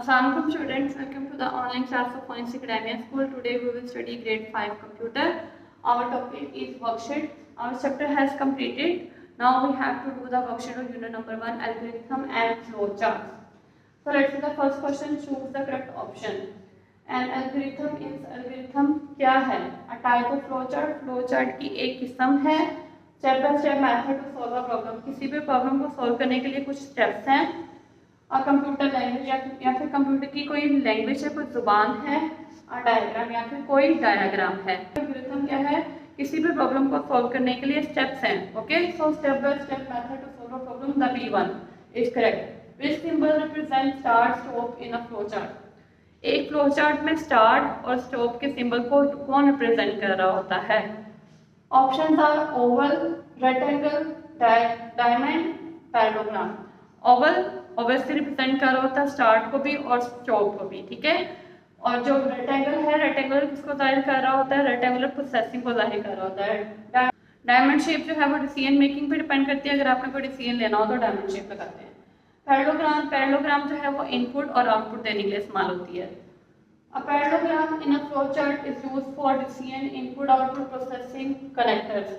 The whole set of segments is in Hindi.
Assalamualaikum students, welcome to the online class of Phonics Academia School. Today we will study grade 5 computer. Our topic is worksheet. Our chapter has completed. Now we have to do the worksheet of unit number 1, algorithm and flowchart. So let's see the first question. Choose the correct option. An algorithm is algorithm क्या है? A type of flowchart. Flowchart की एक किस्म है. Step by step method to solve a problem. किसी भी प्रॉब्लम को सॉल्व करने के लिए कुछ स्टेप्स हैं. और कंप्यूटर लैंग्वेज या फिर कंप्यूटर की कोई लैंग्वेज है, कोई जुबान है, और डायग्राम या फिर कोई डायग्राम है. एल्गोरिथम क्या है? किसी भी प्रॉब्लम को सॉल्व करने के लिए स्टेप्स हैं. Okay, so step by step method to solve a problem. The B1 is correct. Which symbol represent start stop in a flow chart? एक फ्लो चार्ट में स्टार्ट और स्टॉप के सिंबल को कौन रिप्रेजेंट कर रहा होता है? Options are oval, rectangle, diamond, parallelogram. Oval obviously represent कर रहा होता है स्टार्ट को भी और स्टॉप को भी, ठीक है. और जो रेक्टेंगल है, रेक्टेंगल किसको जाहिर कर रहा होता है? रेक्टेंगुलर प्रोसेसिंग को जाहिर कर रहा होता है. डायमंड शेप जो है वो डिसीजन मेकिंग पे डिपेंड करती है. अगर आपने कोई डिसीजन लेना हो तो डायमंड शेप लगाते हैं. पैरेललोग्राम जो है वो इनपुट और आउटपुट देने के लिए इस्तेमाल होती है. A parallelogram in a flowchart is used for decision input output processing connectors.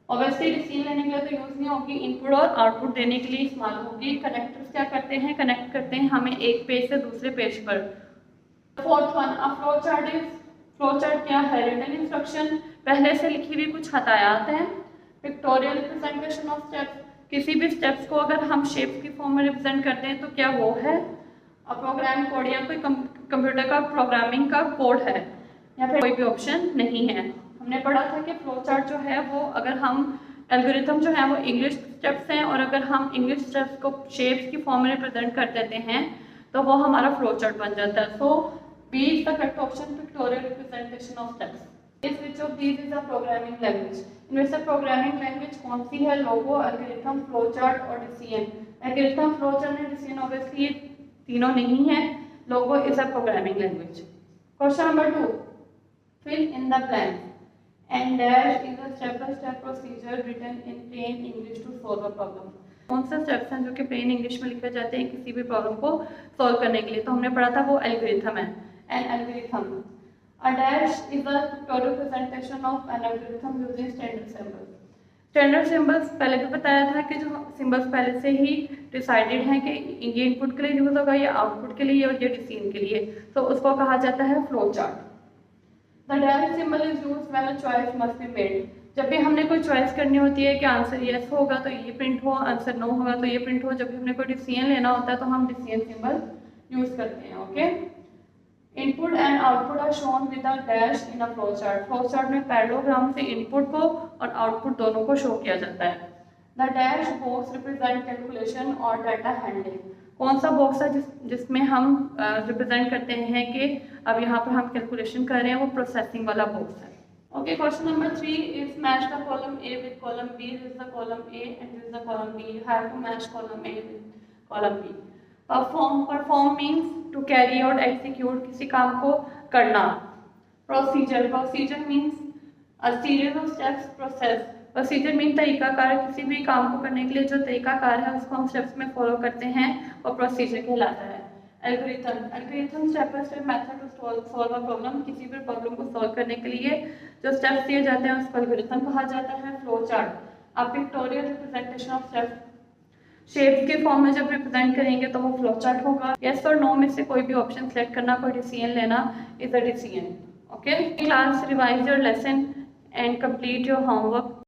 Obviously decision लेने के लिए तो यूज नहीं होगी, इनपुट और आउटपुट देने के लिए इस्तेमाल होगी. कनेक्टर्स क्या करते हैं? कनेक्ट करते हैं हमें एक पेज से दूसरे पेज पर. Fourth one, a flowchart is. Flowchart क्या है? रिटन इंस्ट्रक्शन, पहले से लिखी हुई कुछ हदायत हैं. पिक्टोरियल रिप्रेजेंटेशन ऑफ स्टेप्स, किसी भी स्टेप्स को अगर हम शेप की फॉर्म में रिप्रेजेंट करते हैं तो क्या वो है? प्रोग्राम कोड या कोई कंप्यूटर का प्रोग्रामिंग का कोड है, या फिर कोई भी ऑप्शन नहीं है. हमने पढ़ा था कि फ्लो चार्ट जो है वो अगर हम एल्गोरिथम जो है वो इंग्लिश स्टेप्स हैं, और अगर हम इंग्लिश स्टेप्स को शेप्स की फॉर्म में रिप्रेजेंट कर देते हैं तो वो हमारा फ्लो चार्ट बन जाता है. So B is the correct option, pictorial representation of steps. इस which of these is a programming language? इनमें से प्रोग्रामिंग लैंग्वेज कौन सी है? लोगो, एल्गोरिथम, फ्लो चार्ट और decision. Algorithm, flow chart and decision obviously ये तीनों नहीं है. Logo is a programming language. Question number 2, fill in the blank. And dash is a step-by-step procedure written in plain English to solve a problem. कौन से स्टेप्स हैं जो कि प्लेन इंग्लिश में लिखे जाते हैं किसी भी प्रॉब्लम को सॉल्व करने के लिए? तो हमने पढ़ा था वो एल्गोरिथम है. An algorithm. A dash is a pictorial representation of an algorithm using standard symbols. Standard symbols पहले भी बताया था कि जो सिंबल्स पहले से ही डिसाइडेड हैं कि ये इनपुट के लिए यूज होगा, ये आउटपुट के लिए और ये डिसीजन के लिए, तो उसको कहा जाता है flow chart. The dash symbol is used when a choice must be made. जब भी हमने कोई चॉइस करनी होती है कि आंसर यस होगा तो ये प्रिंट हो, आंसर नो होगा तो ये प्रिंट हो, जब भी हमने कोई डिसीजन लेना होता है तो हम डिसीजन सिंबल यूज करते हैं. Okay, input and output are shown with a dash in a flow chart. Flow chart में पैरेललोग्राम से इनपुट को और आउटपुट दोनों को शो किया जाता है. The dash box represent calculation और डाटा हैंडलिंग. कौन सा बॉक्स है जिसमें हम रिप्रेजेंट करते हैं कि अब यहाँ पर हम कैलकुलेशन कर रहे हैं? वो प्रोसेसिंग वाला बॉक्स है. Okay, question number 3 is match the column A with column B. This is the column A and this is the column B. You have to match column A with column B. Perform means to carry out, execute, किसी काम को करना. Procedure means a series of steps. Procedure mean तरीकाकार, किसी भी काम को करने के लिए जो तरीकाकार है उसको हम स्टेप्स में फॉलो करते हैं और प्रोसीजर कहलाता है. Algorithm step by step method to solve a problem. किसी भी प्रॉब्लम को सॉल्व करने के लिए जो स्टेप्स दिए जाते हैं उसको एल्गोरिथम कहा जाता है. Flow chart, a pictorial representation of steps. Shapes के फॉर्म में जब रिप्रेजेंट करेंगे तो वो फ्लो चार्ट होगा. यस और नो में से कोई भी ऑप्शन सेलेक्ट करना, कोई डिसीजन लेना is a decision. Okay, class revise your lesson and complete your homework.